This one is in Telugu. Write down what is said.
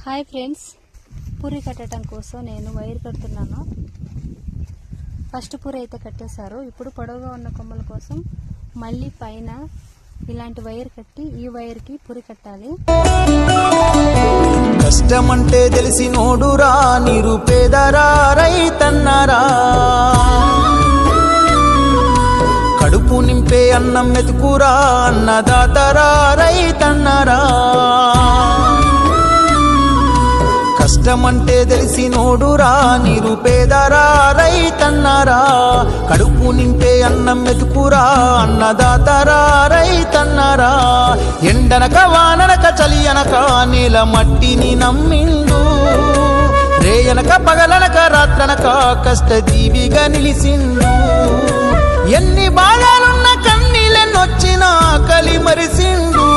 హాయ్ ఫ్రెండ్స్, పూరి కట్టడం కోసం నేను వైర్ కడుతున్నాను. ఫస్ట్ పూరి అయితే కట్టేశారు. ఇప్పుడు పొడవుగా ఉన్న కొమ్మల కోసం మళ్ళీ పైన ఇలాంటి వైర్ కట్టి ఈ వైర్కి పూరి కట్టాలి. కష్టమంటే తెలిసి నోడురా, నిరుపేదరా, రైతన్నరా, కడుపు నింపే అన్నం మెతుకురా, అన్నదాతరా, రైతన్నరా. కష్టమంటే తెలిసి నోడురా, నిరుపేదరా, రైతన్నరా, కడుపు నింపే అన్నం మెతుకురా, అన్నదాతరా, రైతన్నరా. ఎండనక వాననక చలి అనక నేల మట్టిని నమ్మిండు, రేయనక పగలనక రాత్రనక కష్టజీవిగా నిలిసిండు. ఎన్ని బాధలున్న కన్నీళ్ళనొచ్చినా ఆకలి మరిసిండు,